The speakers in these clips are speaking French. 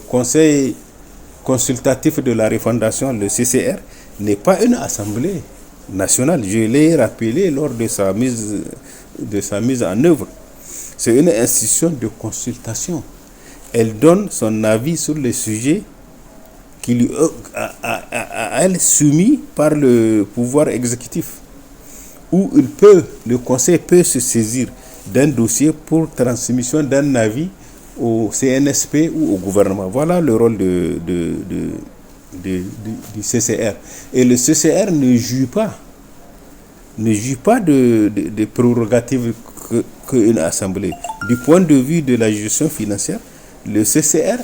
Conseil consultatif de la refondation, le CCR, n'est pas une assemblée nationale. Je l'ai rappelé lors de sa mise en œuvre. C'est une institution de consultation. Elle donne son avis sur les sujets qui lui à elle soumis par le pouvoir exécutif, où le conseil peut se saisir d'un dossier pour transmission d'un avis au CNSP ou au gouvernement. Voilà le rôle du CCR. Et le CCR ne jouit pas de prérogatives qu'une assemblée. Du point de vue de la gestion financière, le CCR,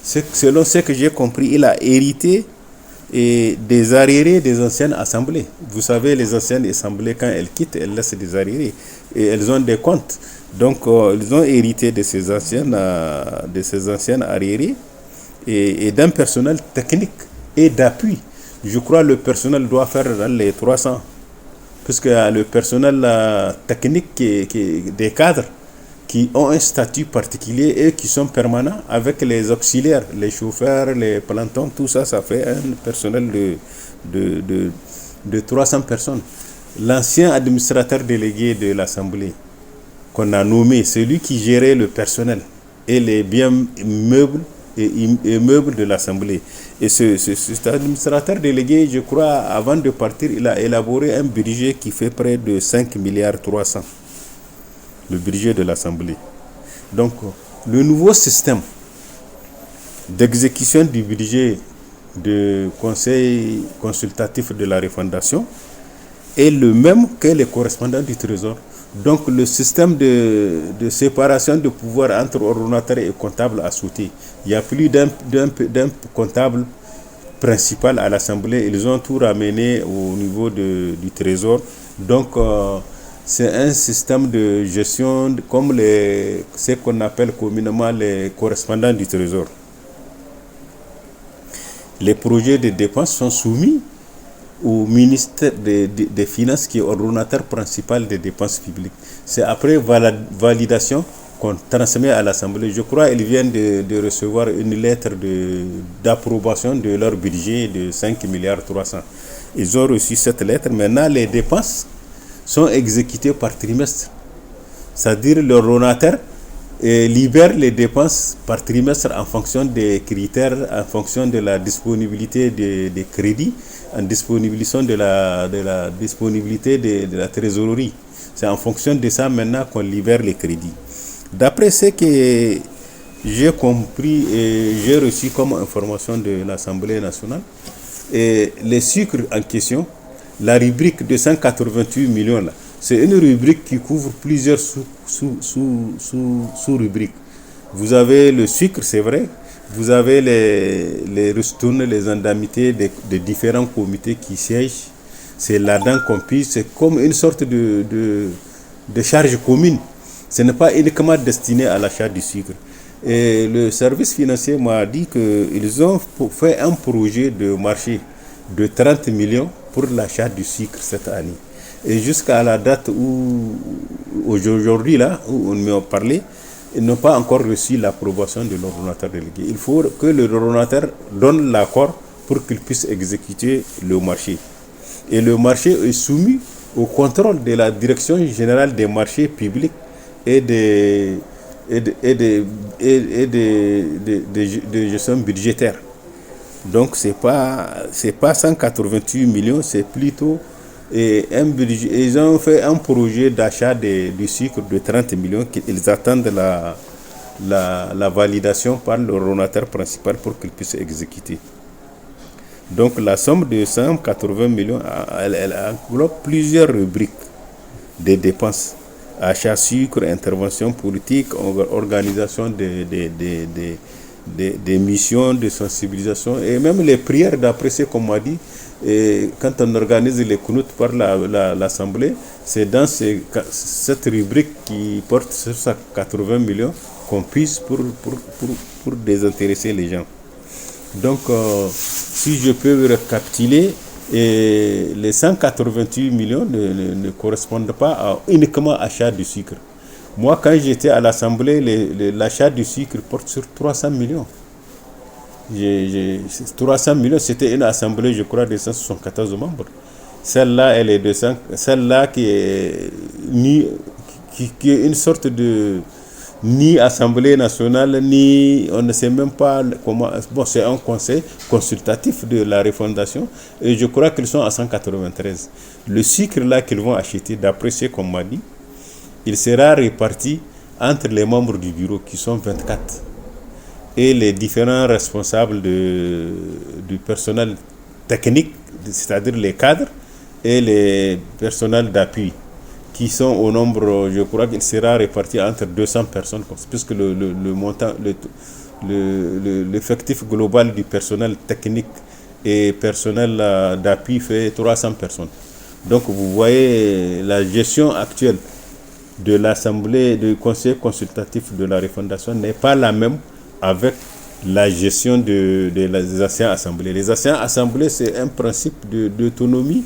selon ce que j'ai compris, il a hérité des arriérés des anciennes assemblées. Vous savez, les anciennes assemblées, quand elles quittent, elles laissent des arriérés et elles ont des comptes. Donc, ils ont hérité de ces anciennes arriérés et d'un personnel technique et d'appui. Je crois que le personnel doit faire dans les 300, puisque le personnel technique des cadres qui ont un statut particulier et qui sont permanents avec les auxiliaires, les chauffeurs, les plantons, tout ça, ça fait un personnel de 300 personnes. L'ancien administrateur délégué de l'Assemblée qu'on a nommé, celui qui gérait le personnel et les biens meubles et meubles de l'Assemblée. Et cet administrateur délégué, je crois, avant de partir, il a élaboré un budget qui fait près de 5 milliards 300. Le budget de l'Assemblée. Donc, le nouveau système d'exécution du budget du Conseil consultatif de la refondation est le même que les correspondants du Trésor. Donc, le système de séparation de pouvoir entre ordonnateur et comptable a sauté. Il n'y a plus d'un comptable principal à l'Assemblée. Ils ont tout ramené au niveau du Trésor. Donc, c'est un système de gestion comme ce qu'on appelle communément les correspondants du Trésor. Les projets de dépenses sont soumis au ministère des Finances, qui est ordonnateur principal des dépenses publiques. C'est après validation qu'on transmet à l'Assemblée. Je crois qu'ils viennent de recevoir une lettre d'approbation de leur budget de 5 milliards 300. Ils ont reçu cette lettre. Maintenant, les dépenses sont exécutés par trimestre. C'est-à-dire l'ordonnateur libère les dépenses par trimestre en fonction des critères, en fonction de la disponibilité des crédits, en disponibilisation de la disponibilité de la trésorerie. C'est en fonction de ça maintenant qu'on libère les crédits. D'après ce que j'ai compris et j'ai reçu comme information de l'Assemblée nationale, et les sucres en question, la rubrique de 188 millions là, c'est une rubrique qui couvre plusieurs sous-rubriques. Vous avez le sucre, c'est vrai. Vous avez les ristournes, les indemnités de différents comités qui siègent. C'est là-dedans qu'on puisse. C'est comme une sorte de charge commune. Ce n'est pas uniquement destiné à l'achat du sucre. Et le service financier m'a dit qu'ils ont fait un projet de marché de 30 millions pour l'achat du sucre cette année. Et jusqu'à la date où aujourd'hui là où on m'a parlé, ils n'ont pas encore reçu l'approbation de l'ordonnateur délégué. Il faut que le ordonnateur donne l'accord pour qu'il puisse exécuter le marché. Et le marché est soumis au contrôle de la Direction générale des marchés publics et de gestion budgétaire. Donc c'est pas 188 millions, c'est plutôt un budget. Ils ont fait un projet d'achat du sucre de 30 millions qu'ils attendent la validation par le ordonnateur principal pour qu'ils puissent exécuter. Donc la somme de 180 millions, elle englobe plusieurs rubriques de dépenses. Achat sucre, intervention politique, organisation des missions de sensibilisation et même les prières, d'après ce qu'on m'a dit. Et quand on organise les knouts par l'Assemblée, c'est dans cette rubrique qui porte sur 80 millions qu'on puisse pour désintéresser les gens. Donc, si je peux récapituler, les 188 millions ne correspondent pas uniquement à l'achat du sucre. Moi, quand j'étais à l'Assemblée, l'achat du sucre porte sur 300 millions. 300 millions, c'était une assemblée, je crois, de 174 membres. Celle-là, elle est de 5, celle-là qui est, qui est une sorte de ni assemblée nationale, ni on ne sait même pas comment. Bon, c'est un conseil consultatif de la refondation et je crois qu'ils sont à 193. Le sucre là qu'ils vont acheter, d'après ce qu'on m'a dit, il sera réparti entre les membres du bureau qui sont 24 et les différents responsables du personnel technique, c'est-à-dire les cadres et les personnels d'appui qui sont au nombre, je crois qu'il sera réparti entre 200 personnes, puisque le montant, l'effectif global du personnel technique et personnel d'appui fait 300 personnes. Donc vous voyez la gestion actuelle de l'Assemblée, du Conseil consultatif de la refondation n'est pas la même avec la gestion des anciennes assemblées. Les anciennes assemblées, c'est un principe d'autonomie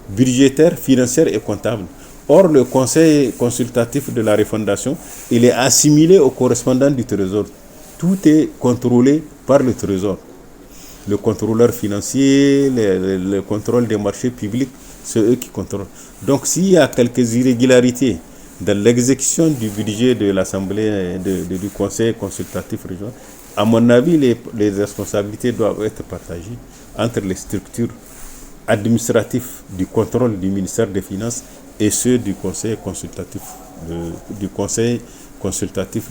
budgétaire, financière et comptable. Or, le conseil consultatif de la refondation, il est assimilé au correspondant du Trésor. Tout est contrôlé par le Trésor. Le contrôleur financier, le contrôle des marchés publics, c'est eux qui contrôlent. Donc, s'il y a quelques irrégularités dans l'exécution du budget de l'Assemblée, du Conseil consultatif régional, à mon avis, les responsabilités doivent être partagées entre les structures administratives du contrôle du ministère des Finances et ceux du Conseil consultatif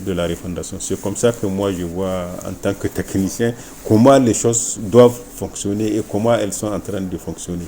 de la refondation. C'est comme ça que moi je vois en tant que technicien comment les choses doivent fonctionner et comment elles sont en train de fonctionner.